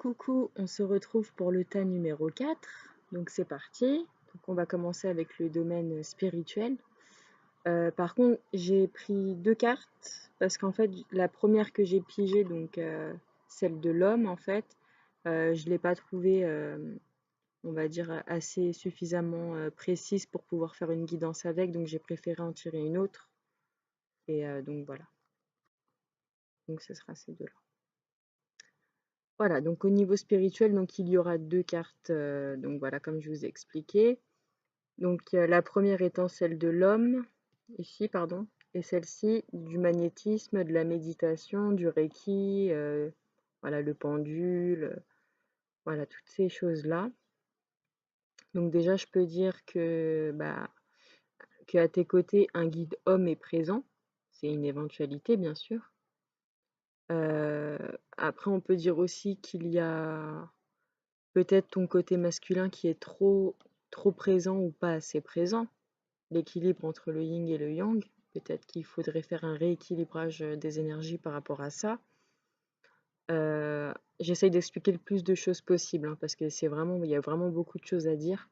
Coucou, on se retrouve pour le tas numéro 4. Donc c'est parti. Donc on va commencer avec le domaine spirituel. Par contre, j'ai pris deux cartes parce qu'en fait, la première que j'ai pigée, donc celle de l'homme, en fait, je ne l'ai pas trouvée, on va dire, assez suffisamment précise pour pouvoir faire une guidance avec. Donc j'ai préféré en tirer une autre. Et donc voilà. Donc ce sera ces deux-là. Voilà, donc au niveau spirituel, donc il y aura deux cartes, donc voilà, comme je vous ai expliqué. Donc la première étant celle de l'homme, ici, pardon, et celle-ci du magnétisme, de la méditation, du Reiki, voilà, le pendule, voilà, toutes ces choses-là. Donc déjà, je peux dire que, qu'à tes côtés, un guide homme est présent. C'est une éventualité, bien sûr. Après, on peut dire aussi qu'il y a peut-être ton côté masculin qui est trop présent ou pas assez présent. L'équilibre entre le yin et le yang. Peut-être qu'il faudrait faire un rééquilibrage des énergies par rapport à ça. J'essaye d'expliquer le plus de choses possible, hein, parce que il y a vraiment beaucoup de choses à dire.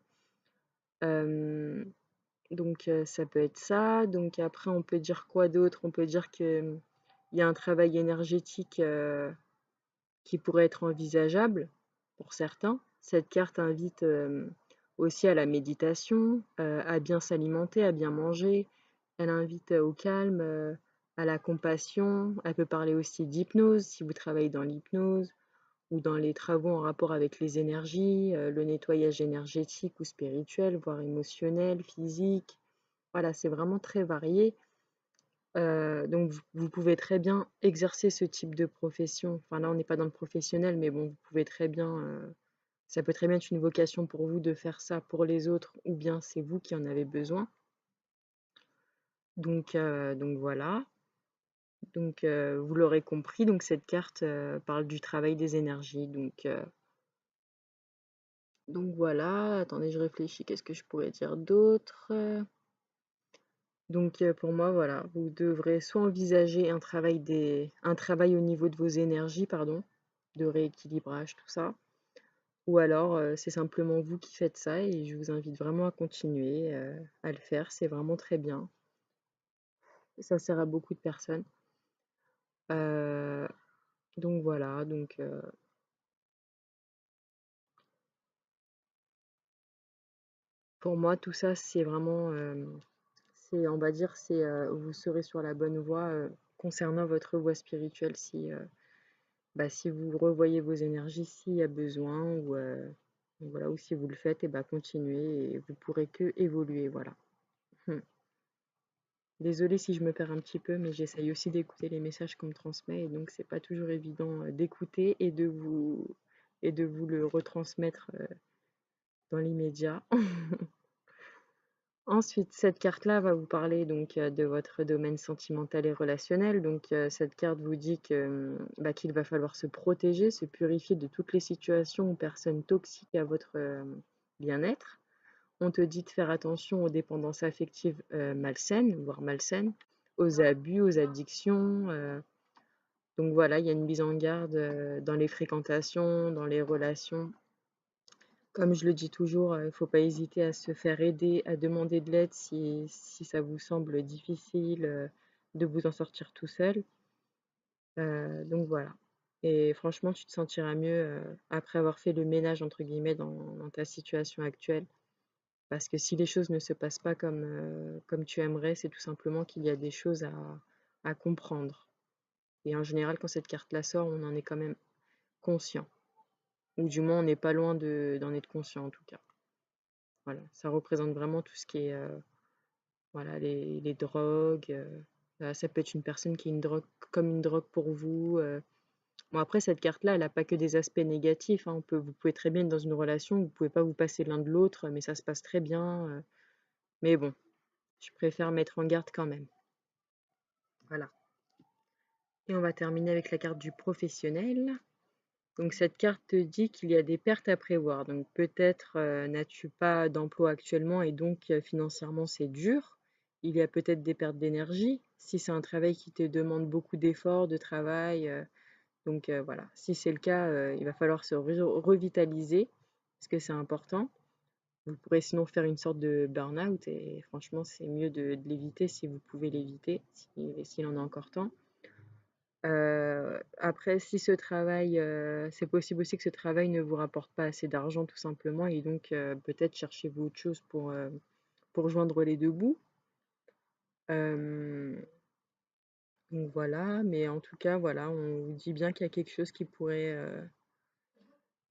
Donc ça peut être ça. Donc après, on peut dire quoi d'autre? On peut dire que il y a un travail énergétique qui pourrait être envisageable pour certains. Cette carte invite aussi à la méditation, à bien s'alimenter, à bien manger. Elle invite au calme, à la compassion. Elle peut parler aussi d'hypnose, si vous travaillez dans l'hypnose ou dans les travaux en rapport avec les énergies, le nettoyage énergétique ou spirituel, voire émotionnel, physique. Voilà, c'est vraiment très varié. Donc vous pouvez très bien exercer ce type de profession. Enfin là, on n'est pas dans le professionnel, mais bon, vous pouvez très bien, ça peut très bien être une vocation pour vous de faire ça pour les autres, ou bien c'est vous qui en avez besoin. Donc voilà. Donc vous l'aurez compris, donc cette carte parle du travail des énergies. Donc voilà. Attendez, je réfléchis. Qu'est-ce que je pourrais dire d'autre? Donc pour moi, voilà, vous devrez soit envisager un travail au niveau de vos énergies, pardon, de rééquilibrage, tout ça, ou alors c'est simplement vous qui faites ça et je vous invite vraiment à continuer à le faire, c'est vraiment très bien. Ça sert à beaucoup de personnes. Euh, donc voilà, pour moi, tout ça, c'est vraiment, on va dire, vous serez sur la bonne voie concernant votre voie spirituelle si vous revoyez vos énergies s'il y a besoin ou voilà, ou si vous le faites, et continuez et vous pourrez que évoluer, voilà. Désolée si je me perds un petit peu, mais j'essaye aussi d'écouter les messages qu'on me transmet et donc c'est pas toujours évident d'écouter et de vous le retransmettre dans l'immédiat. Ensuite, cette carte-là va vous parler donc de votre domaine sentimental et relationnel. Donc cette carte vous dit qu'il va falloir se protéger, se purifier de toutes les situations ou personnes toxiques à votre bien-être. On te dit de faire attention aux dépendances affectives malsaines, voire malsaines, aux abus, aux addictions. Donc voilà, il y a une mise en garde dans les fréquentations, dans les relations. Comme je le dis toujours, il ne faut pas hésiter à se faire aider, à demander de l'aide si ça vous semble difficile de vous en sortir tout seul. Donc voilà. Et franchement, tu te sentiras mieux après avoir fait le ménage, entre guillemets, dans ta situation actuelle. Parce que si les choses ne se passent pas comme tu aimerais, c'est tout simplement qu'il y a des choses à comprendre. Et en général, quand cette carte-là sort, on en est quand même conscient. Ou du moins, on n'est pas loin d'en être conscient en tout cas. Voilà, ça représente vraiment tout ce qui est voilà, les drogues. Ça peut être une personne qui est une drogue comme une drogue pour vous. Bon, après, cette carte-là, elle n'a pas que des aspects négatifs, hein. Vous pouvez très bien être dans une relation, vous ne pouvez pas vous passer l'un de l'autre, mais ça se passe très bien. Mais bon, je préfère mettre en garde quand même. Voilà. Et on va terminer avec la carte du professionnel. Donc cette carte te dit qu'il y a des pertes à prévoir. Donc peut-être n'as-tu pas d'emploi actuellement et donc financièrement c'est dur. Il y a peut-être des pertes d'énergie. Si c'est un travail qui te demande beaucoup d'efforts, de travail, Donc voilà, si c'est le cas, il va falloir se revitaliser parce que c'est important. Vous pourrez sinon faire une sorte de burn-out et franchement, c'est mieux de l'éviter si vous pouvez l'éviter, s'il en est encore temps. Après si ce travail, c'est possible aussi que ce travail ne vous rapporte pas assez d'argent tout simplement et donc peut-être cherchez-vous autre chose pour joindre les 2 bouts. Hem, donc voilà, mais en tout cas, voilà, on vous dit bien qu'il y a quelque chose qui pourrait,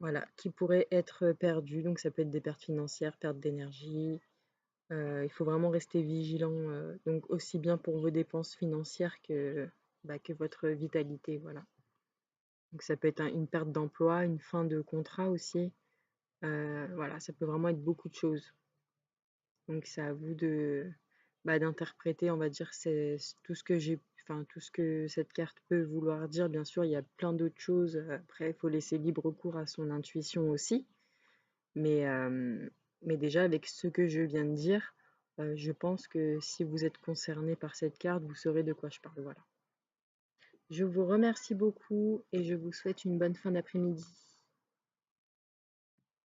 voilà, qui pourrait être perdu, donc ça peut être des pertes financières, perte d'énergie. Il faut vraiment rester vigilant, donc aussi bien pour vos dépenses financières que votre vitalité, voilà. Donc ça peut être une perte d'emploi, une fin de contrat aussi, voilà, ça peut vraiment être beaucoup de choses. Donc c'est à vous d'interpréter, on va dire, tout ce que tout ce que cette carte peut vouloir dire. Bien sûr, il y a plein d'autres choses, après il faut laisser libre cours à son intuition aussi. Mais, mais déjà avec ce que je viens de dire, je pense que si vous êtes concerné par cette carte, vous saurez de quoi je parle, voilà. Je vous remercie beaucoup et je vous souhaite une bonne fin d'après-midi.